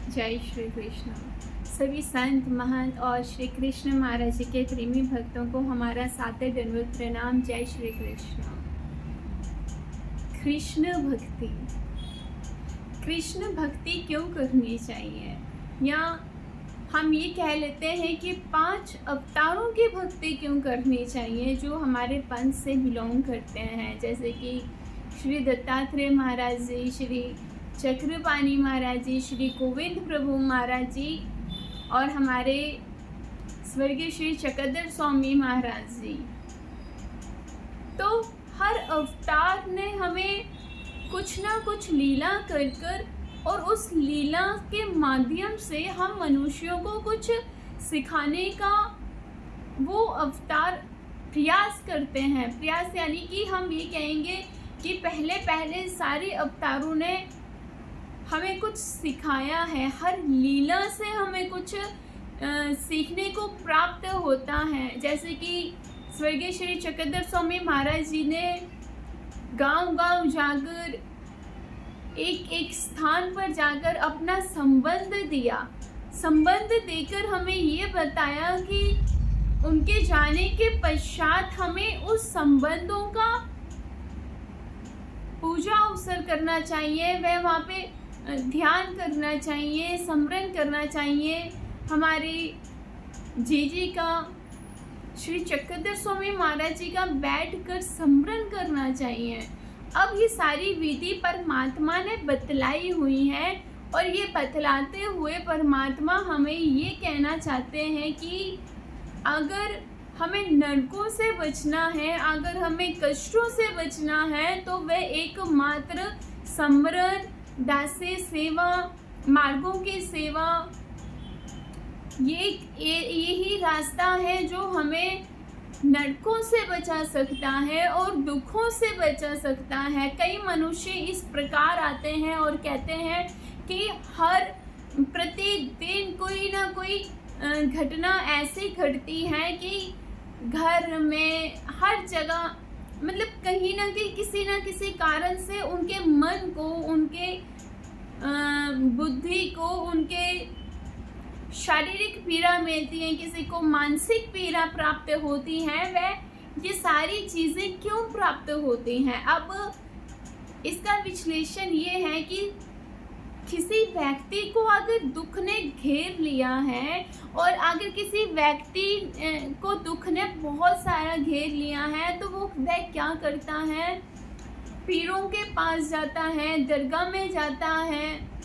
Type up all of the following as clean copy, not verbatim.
जय श्री कृष्ण। सभी संत महंत और श्री कृष्ण महाराज जी के प्रेमी भक्तों को हमारा सादर दंडवत प्रणाम। जय श्री कृष्ण। कृष्ण भक्ति, कृष्ण भक्ति क्यों करनी चाहिए, या हम ये कह लेते हैं कि 5 अवतारों की भक्ति क्यों करनी चाहिए जो हमारे पंथ से बिलोंग करते हैं, जैसे कि श्री दत्तात्रेय महाराज जी, श्री चक्रपाणी महाराज जी, श्री गोविंद प्रभु महाराज जी और हमारे स्वर्गीय श्री चक्रधर स्वामी महाराज जी। तो हर अवतार ने हमें कुछ ना कुछ लीला कर कर और उस लीला के माध्यम से हम मनुष्यों को कुछ सिखाने का वो अवतार प्रयास करते हैं। प्रयास यानी कि हम ये कहेंगे कि पहले सारे अवतारों ने हमें कुछ सिखाया है। हर लीला से हमें कुछ सीखने को प्राप्त होता है। जैसे कि स्वर्गीय श्री चक्रधर स्वामी महाराज जी ने गांव-गांव जाकर एक स्थान पर जाकर अपना संबंध दिया। संबंध देकर हमें ये बताया कि उनके जाने के पश्चात हमें उस संबंधों का पूजा अवसर करना चाहिए, वह वहाँ पे ध्यान करना चाहिए, स्मरण करना चाहिए। हमारे जी का, श्री चक्रधर स्वामी महाराज जी का बैठकर स्मरण करना चाहिए। अब ये सारी विधि परमात्मा ने बतलाई हुई है और ये बतलाते हुए परमात्मा हमें ये कहना चाहते हैं कि अगर हमें नरकों से बचना है, अगर हमें कष्टों से बचना है, तो वह एकमात्र स्मरण, दास्य सेवा, मार्गों की सेवा, यही रास्ता है जो हमें नरकों से बचा सकता है और दुखों से बचा सकता है। कई मनुष्य इस प्रकार आते हैं और कहते हैं कि हर प्रतिदिन कोई ना कोई घटना ऐसी घटती है कि घर में हर जगह, मतलब कहीं ना कहीं किसी ना किसी कारण से उनके मन को, उनके बुद्धि को, उनके शारीरिक पीड़ा मिलती है, किसी को मानसिक पीड़ा प्राप्त होती है। वह ये सारी चीज़ें क्यों प्राप्त होती हैं? अब इसका विश्लेषण ये है कि किसी व्यक्ति को अगर दुख ने घेर लिया है और अगर किसी व्यक्ति को दुख ने बहुत सारा घेर लिया है, तो वह क्या करता है? पीरों के पास जाता है, दरगाह में जाता है,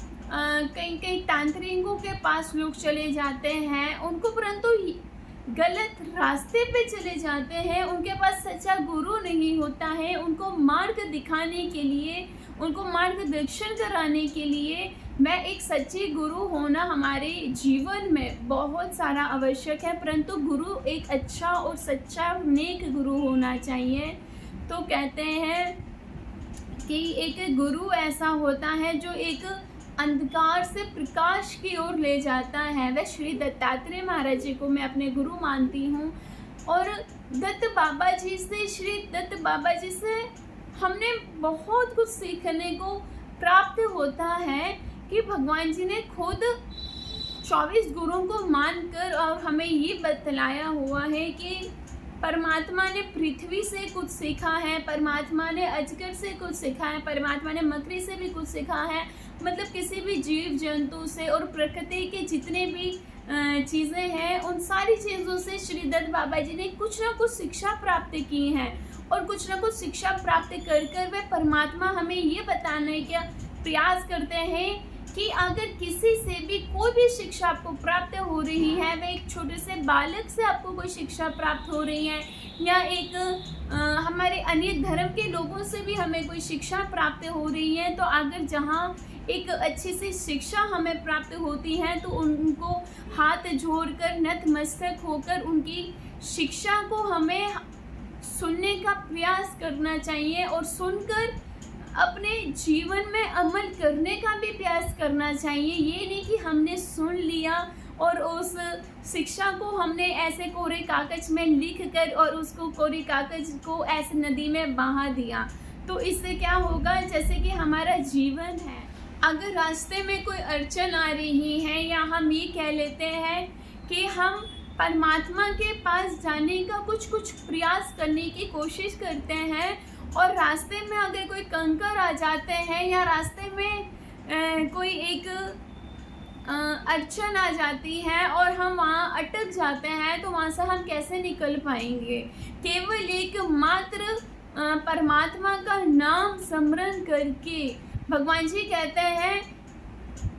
कई तांत्रिकों के पास लोग चले जाते हैं, उनको परंतु गलत रास्ते पे चले जाते हैं। उनके पास सच्चा गुरु नहीं होता है। उनको मार्ग दिखाने के लिए, उनको मार्गदर्शन कराने के लिए मैं एक सच्ची गुरु होना हमारे जीवन में बहुत सारा आवश्यक है, परंतु गुरु एक अच्छा और सच्चा नेक गुरु होना चाहिए। तो कहते हैं कि एक गुरु ऐसा होता है जो एक अंधकार से प्रकाश की ओर ले जाता है। वह श्री दत्तात्रेय महाराज जी को मैं अपने गुरु मानती हूँ और दत्त बाबा जी से, श्री दत्त बाबा जी से हमने बहुत कुछ सीखने को प्राप्त होता है कि भगवान जी ने खुद 24 गुरुओं को मानकर और हमें ये बतलाया हुआ है कि परमात्मा ने पृथ्वी से कुछ सीखा है, परमात्मा ने अजगर से कुछ सीखा है, परमात्मा ने मकड़ी से भी कुछ सीखा है। मतलब किसी भी जीव जंतु से और प्रकृति के जितने भी चीज़ें हैं, उन सारी चीज़ों से श्री दत्त बाबा जी ने कुछ ना कुछ शिक्षा प्राप्त की है और कुछ ना कुछ शिक्षा प्राप्त कर कर वे परमात्मा हमें ये बताने का प्रयास करते हैं कि अगर किसी से भी कोई भी शिक्षा आपको प्राप्त हो रही है, वह एक छोटे से बालक से आपको कोई शिक्षा प्राप्त हो रही है या एक हमारे अन्य धर्म के लोगों से भी हमें कोई शिक्षा प्राप्त हो रही है, तो अगर जहाँ एक अच्छी सी शिक्षा हमें प्राप्त होती है तो उनको हाथ जोड़कर नतमस्तक होकर उनकी शिक्षा को हमें सुनने का प्रयास करना चाहिए और सुनकर अपने जीवन में अमल करने का भी प्रयास करना चाहिए। ये नहीं कि हमने सुन लिया और उस शिक्षा को हमने ऐसे कोरे कागज में लिख कर और उसको कोरे कागज को ऐसे नदी में बहा दिया। तो इससे क्या होगा, जैसे कि हमारा जीवन है, अगर रास्ते में कोई अड़चन आ रही है या हम ये कह लेते हैं कि हम परमात्मा के पास जाने का कुछ प्रयास करने की कोशिश करते हैं और रास्ते में अगर कोई कंकर आ जाते हैं या रास्ते में कोई एक अड़चन आ जाती है और हम वहाँ अटक जाते हैं, तो वहाँ से हम कैसे निकल पाएंगे। केवल एक मात्र परमात्मा का नाम स्मरण करके भगवान जी कहते हैं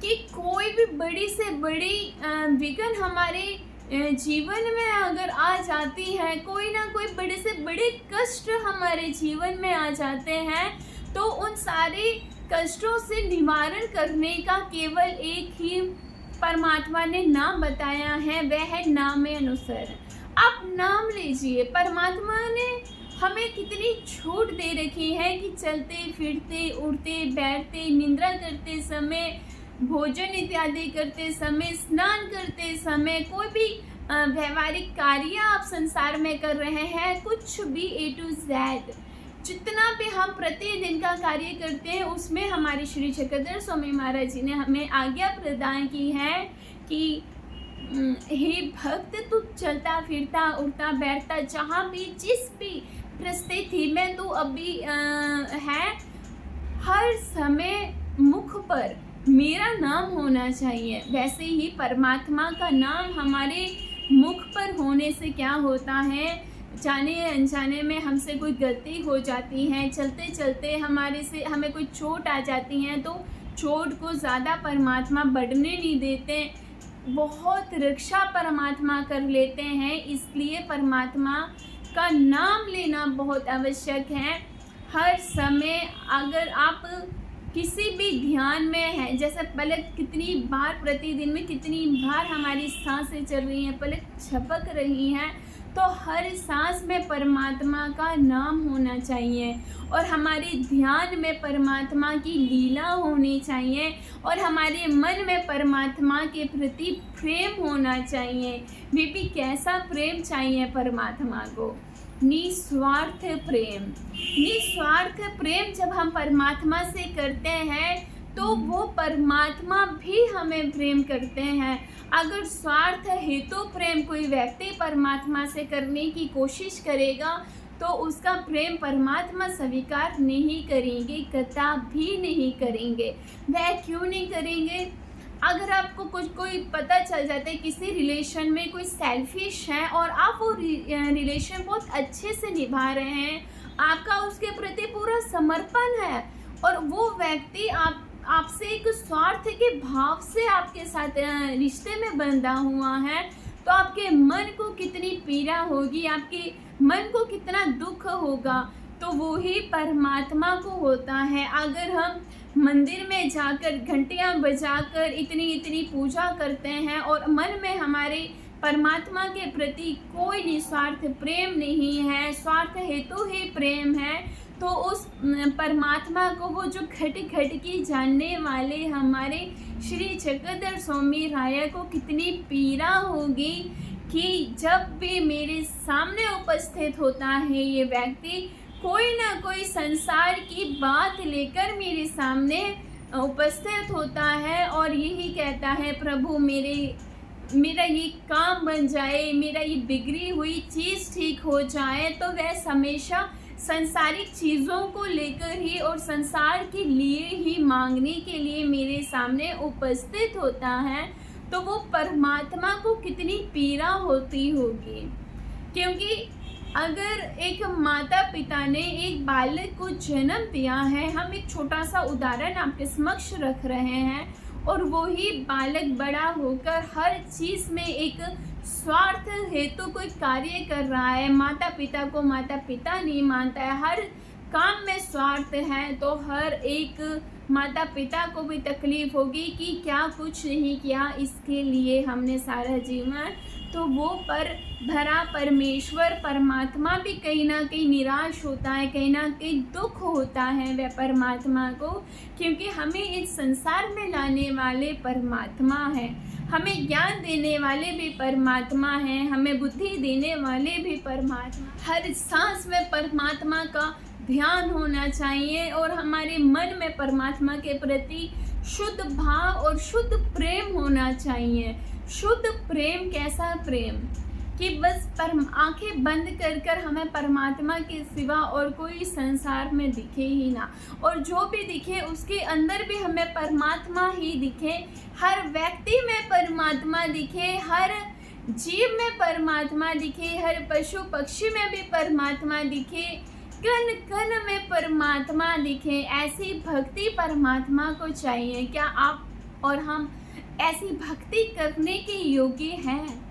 कि कोई भी बड़ी से बड़ी विघ्न हमारे जीवन में अगर आ जाती है, कोई ना कोई बड़े से बड़े कष्ट हमारे जीवन में आ जाते हैं, तो उन सारे कष्टों से निवारण करने का केवल एक ही परमात्मा ने नाम बताया है, वह है नाम अनुसार। आप नाम लीजिए। परमात्मा ने हमें कितनी छूट दे रखी है कि चलते फिरते उठते बैठते निद्रा करते समय भोजन इत्यादि करते समय स्नान करते समय कोई भी व्यवहारिक कार्य आप संसार में कर रहे हैं, कुछ भी A to Z जितना भी हम प्रतिदिन का कार्य करते हैं उसमें हमारे श्री चक्रधर स्वामी महाराज जी ने हमें आज्ञा प्रदान की है कि हे भक्त, तू चलता फिरता उठता बैठता जहाँ भी जिस भी परिस्थिति में तू अभी है, हर समय मुख पर मेरा नाम होना चाहिए। वैसे ही परमात्मा का नाम हमारे मुख पर होने से क्या होता है, जाने अनजाने में हमसे कोई गलती हो जाती है, चलते चलते हमें कोई चोट आ जाती है, तो चोट को ज़्यादा परमात्मा बढ़ने नहीं देते, बहुत रक्षा परमात्मा कर लेते हैं। इसलिए परमात्मा का नाम लेना बहुत आवश्यक है। हर समय अगर आप किसी भी ध्यान में है, जैसे पलक कितनी बार प्रतिदिन में कितनी बार हमारी सांसें चल रही हैं, पलक झपक रही हैं, तो हर सांस में परमात्मा का नाम होना चाहिए और हमारे ध्यान में परमात्मा की लीला होनी चाहिए और हमारे मन में परमात्मा के प्रति प्रेम होना चाहिए। भी कैसा प्रेम चाहिए परमात्मा को? निस्वार्थ प्रेम। निस्वार्थ प्रेम जब हम परमात्मा से करते हैं तो वो परमात्मा भी हमें प्रेम करते हैं। अगर स्वार्थ हेतु प्रेम कोई व्यक्ति परमात्मा से करने की कोशिश करेगा तो उसका प्रेम परमात्मा स्वीकार नहीं करेंगे, कदापि नहीं करेंगे। वह क्यों नहीं करेंगे? अगर आपको कोई पता चल जाता है किसी रिलेशन में कोई सेल्फिश है और आप वो रिलेशन बहुत अच्छे से निभा रहे हैं, आपका उसके प्रति पूरा समर्पण है और वो व्यक्ति आपसे एक स्वार्थ के भाव से आपके साथ रिश्ते में बंधा हुआ है, तो आपके मन को कितनी पीड़ा होगी, आपके मन को कितना दुख होगा। तो वो ही परमात्मा को होता है। अगर हम मंदिर में जाकर घंटियां बजाकर इतनी पूजा करते हैं और मन में हमारे परमात्मा के प्रति कोई निस्वार्थ प्रेम नहीं है, स्वार्थ हेतु ही प्रेम है, तो उस परमात्मा को वो जो घट की जानने वाले हमारे श्री चक्रधर स्वामी राया को कितनी पीड़ा होगी कि जब भी मेरे सामने उपस्थित होता है ये व्यक्ति, कोई ना कोई संसार की बात लेकर मेरे सामने उपस्थित होता है और यही कहता है, प्रभु मेरा ये काम बन जाए, मेरा ये बिगड़ी हुई चीज़ ठीक हो जाए। तो वह हमेशा संसारिक चीज़ों को लेकर ही और संसार के लिए ही मांगने के लिए मेरे सामने उपस्थित होता है। तो वो परमात्मा को कितनी पीड़ा होती होगी, क्योंकि अगर एक माता पिता ने एक बालक को जन्म दिया है, हम एक छोटा सा उदाहरण आपके समक्ष रख रहे हैं, और वो ही बालक बड़ा होकर हर चीज़ में एक स्वार्थ हेतु कोई कार्य कर रहा है, माता पिता को माता पिता नहीं मानता है, हर काम में स्वार्थ है, तो हर एक माता पिता को भी तकलीफ होगी कि क्या कुछ नहीं किया इसके लिए हमने सारा जीवन। तो वो पर भरा परमेश्वर परमात्मा भी कहीं ना कहीं निराश होता है, कहीं ना कहीं दुख होता है वह परमात्मा को, क्योंकि हमें इस संसार में लाने वाले परमात्मा है, हमें ज्ञान देने वाले भी परमात्मा हैं, हमें बुद्धि देने वाले भी परमात्मा। हर सांस में परमात्मा का ध्यान होना चाहिए और हमारे मन में परमात्मा के प्रति शुद्ध भाव और शुद्ध प्रेम होना चाहिए। शुद्ध प्रेम कैसा प्रेम कि बस आंखें बंद कर कर हमें परमात्मा के सिवा और कोई संसार में दिखे ही ना, और जो भी दिखे उसके अंदर भी हमें परमात्मा ही दिखे, हर व्यक्ति में परमात्मा दिखे, हर जीव में परमात्मा दिखे, हर पशु पक्षी में भी परमात्मा दिखे, कण कण में परमात्मा दिखे। ऐसी भक्ति परमात्मा को चाहिए। क्या आप और हम ऐसी भक्ति करने के योग्य हैं?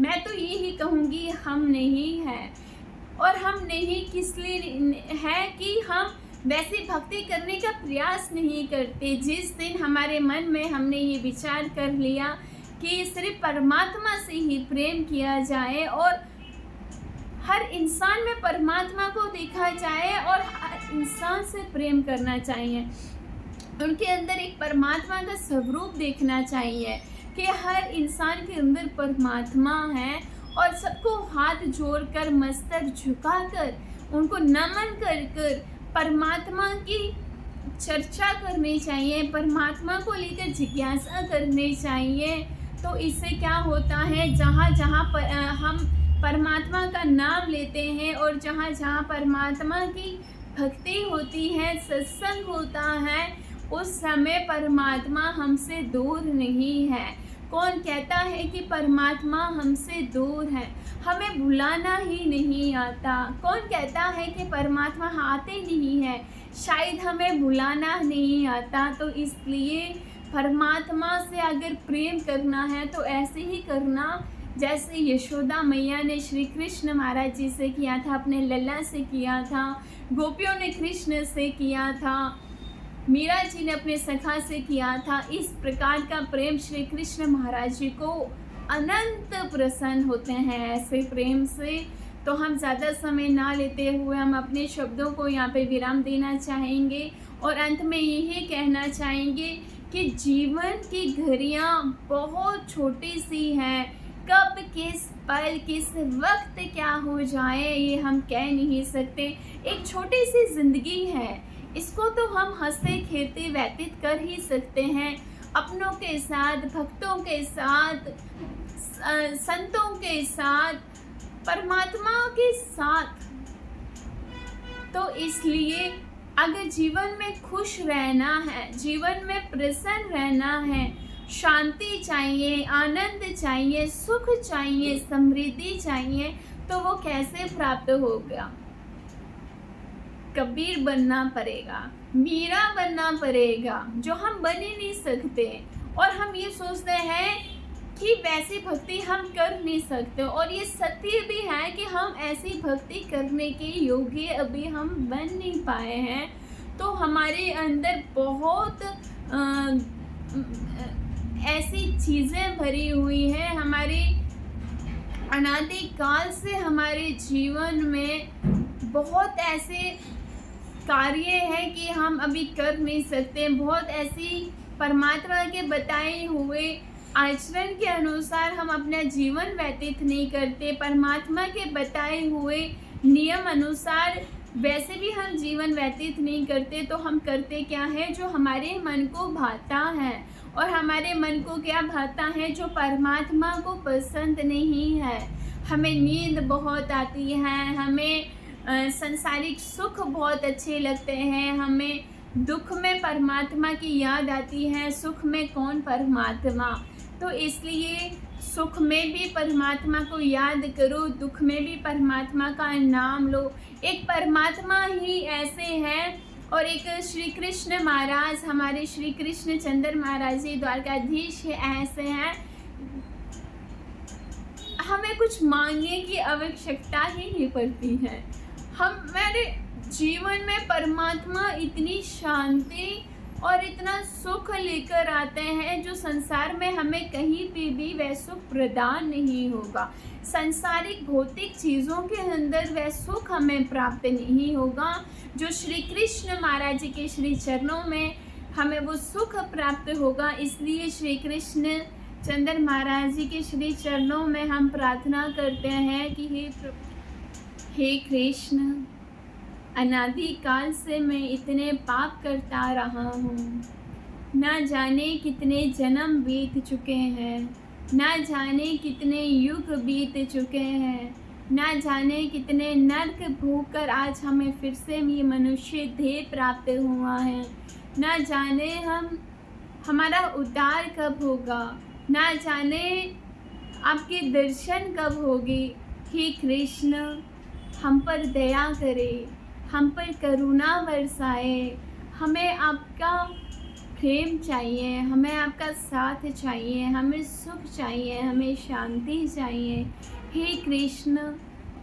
मैं तो यही कहूँगी हम नहीं हैं। और हम नहीं किस लिए है कि हम वैसी भक्ति करने का प्रयास नहीं करते। जिस दिन हमारे मन में हमने ये विचार कर लिया कि सिर्फ परमात्मा से ही प्रेम किया जाए और हर इंसान में परमात्मा को देखा जाए और हर इंसान से प्रेम करना चाहिए, उनके अंदर एक परमात्मा का स्वरूप देखना चाहिए कि हर इंसान के अंदर परमात्मा है, और सबको हाथ जोड़कर मस्तक झुकाकर उनको नमन कर कर परमात्मा की चर्चा करनी चाहिए, परमात्मा को लेकर जिज्ञासा करनी चाहिए। तो इससे क्या होता है, जहाँ जहाँ पर हम परमात्मा का नाम लेते हैं और जहाँ जहाँ परमात्मा की भक्ति होती है, सत्संग होता है, उस समय परमात्मा हमसे दूर नहीं है। कौन कहता है कि परमात्मा हमसे दूर है? हमें बुलाना ही नहीं आता। कौन कहता है कि परमात्मा आते नहीं है? शायद हमें बुलाना नहीं आता। तो इसलिए परमात्मा से अगर प्रेम करना है तो ऐसे ही करना जैसे यशोदा मैया ने श्री कृष्ण महाराज जी से किया था, अपने लल्ला से किया था, गोपियों ने कृष्ण से किया था, मीरा जी ने अपने सखा से किया था। इस प्रकार का प्रेम श्री कृष्ण महाराज जी को अनंत प्रसन्न होते हैं ऐसे प्रेम से। तो हम ज़्यादा समय ना लेते हुए हम अपने शब्दों को यहाँ पे विराम देना चाहेंगे और अंत में यही कहना चाहेंगे कि जीवन की घड़ियाँ बहुत छोटी सी हैं। कब किस पल किस वक्त क्या हो जाए ये हम कह नहीं सकते। एक छोटी सी ज़िंदगी है, इसको तो हम हंसते खेलते व्यतीत कर ही सकते हैं, अपनों के साथ, भक्तों के साथ, संतों के साथ, परमात्मा के साथ। तो इसलिए अगर जीवन में खुश रहना है, जीवन में प्रसन्न रहना है, शांति चाहिए, आनंद चाहिए, सुख चाहिए, समृद्धि चाहिए, तो वो कैसे प्राप्त होगा? कबीर बनना पड़ेगा, मीरा बनना पड़ेगा, जो हम बन ही नहीं सकते। और हम ये सोचते हैं कि वैसी भक्ति हम कर नहीं सकते, और ये सत्य भी है कि हम ऐसी भक्ति करने के योग्य अभी हम बन नहीं पाए हैं। तो हमारे अंदर बहुत ऐसी चीज़ें भरी हुई हैं, हमारे अनादि काल से हमारे जीवन में बहुत ऐसे कार्य है कि हम अभी कर नहीं सकते। बहुत ऐसी परमात्मा के बताए हुए आचरण के अनुसार हम अपना जीवन व्यतीत नहीं करते। परमात्मा के बताए हुए नियम अनुसार वैसे भी हम जीवन व्यतीत नहीं करते। तो हम करते क्या है? जो हमारे मन को भाता है, और हमारे मन को क्या भाता है? जो परमात्मा को पसंद नहीं है। हमें नींद बहुत आती है, हमें संसारिक सुख बहुत अच्छे लगते हैं, हमें दुख में परमात्मा की याद आती है, सुख में कौन परमात्मा। तो इसलिए सुख में भी परमात्मा को याद करो, दुख में भी परमात्मा का नाम लो। एक परमात्मा ही ऐसे हैं, और एक श्री कृष्ण महाराज, हमारे श्री कृष्ण चंद्र महाराज जी द्वारकाधीश ऐसे हैं, हमें कुछ मांगने की आवश्यकता ही नहीं पड़ती है। हमारे जीवन में परमात्मा इतनी शांति और इतना सुख लेकर आते हैं जो संसार में हमें कहीं भी वह सुख प्रदान नहीं होगा। संसारिक भौतिक चीज़ों के अंदर वह सुख हमें प्राप्त नहीं होगा जो श्री कृष्ण महाराज जी के श्री चरणों में हमें वो सुख प्राप्त होगा। इसलिए श्री कृष्ण चंद्र महाराज जी के श्री चरणों में हम प्रार्थना करते हैं कि हे कृष्ण, अनादि काल से मैं इतने पाप करता रहा हूँ, ना जाने कितने जन्म बीत चुके हैं, ना जाने कितने युग बीत चुके हैं, ना जाने कितने नर्क भोगकर आज हमें फिर से ये मनुष्य देह प्राप्त हुआ है। ना जाने हमारा उद्धार कब होगा, ना जाने आपके दर्शन कब होगी। हे कृष्ण, हम पर दया करें, हम पर करुणा बरसाए। हमें आपका प्रेम चाहिए, हमें आपका साथ चाहिए, हमें सुख चाहिए, हमें शांति चाहिए। हे कृष्ण,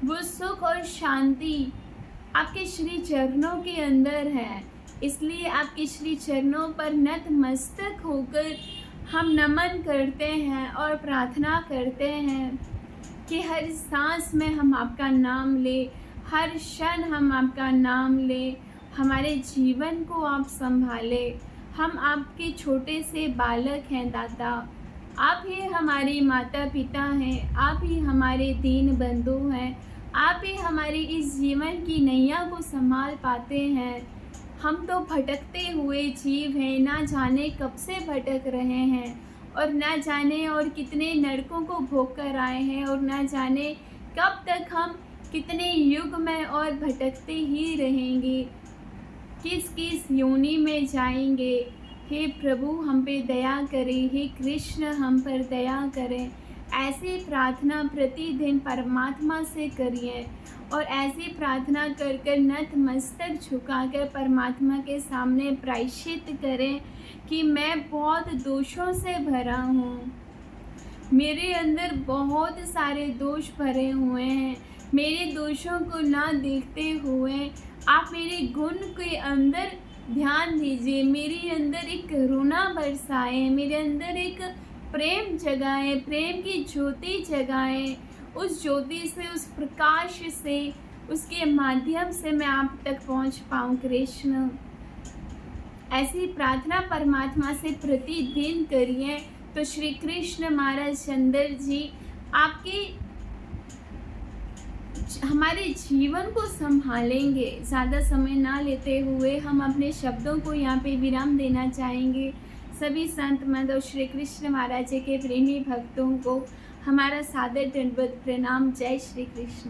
वो सुख और शांति आपके श्री चरणों के अंदर है। इसलिए आपके श्री चरणों पर नतमस्तक होकर हम नमन करते हैं और प्रार्थना करते हैं कि हर सांस में हम आपका नाम ले, हर क्षण हम आपका नाम ले, हमारे जीवन को आप संभाले। हम आपके छोटे से बालक हैं दादा, आप ही हमारे माता पिता हैं, आप ही हमारे दीन बंधु हैं, आप ही हमारी इस जीवन की नैया को संभाल पाते हैं। हम तो भटकते हुए जीव हैं, ना जाने कब से भटक रहे हैं और ना जाने और कितने नरकों को भोग कर आए हैं और ना जाने कब तक हम कितने युग में और भटकते ही रहेंगे, किस किस योनि में जाएंगे। हे प्रभु, हम पे दया करें, हे कृष्ण हम पर दया करें। ऐसी प्रार्थना प्रतिदिन परमात्मा से करिए और ऐसी प्रार्थना कर कर नतमस्तक झुकाकर परमात्मा के सामने प्रायश्चित करें कि मैं बहुत दोषों से भरा हूँ, मेरे अंदर बहुत सारे दोष भरे हुए हैं। मेरे दोषों को ना देखते हुए आप मेरे गुण के अंदर ध्यान दीजिए, मेरे अंदर एक करुणा बरसाएं, मेरे अंदर एक प्रेम जगाएं, प्रेम की ज्योति जगाएं। उस ज्योति से, उस प्रकाश से, उसके माध्यम से मैं आप तक पहुंच पाऊं कृष्ण। ऐसी प्रार्थना परमात्मा से प्रतिदिन करिए तो श्री कृष्ण महाराज चंद्र जी आपके हमारे जीवन को संभालेंगे। ज़्यादा समय ना लेते हुए हम अपने शब्दों को यहाँ पे विराम देना चाहेंगे। सभी संत मंद और श्री कृष्ण महाराज जी के प्रेमी भक्तों को हमारा सादर दंडवत प्रणाम। जय श्री कृष्ण।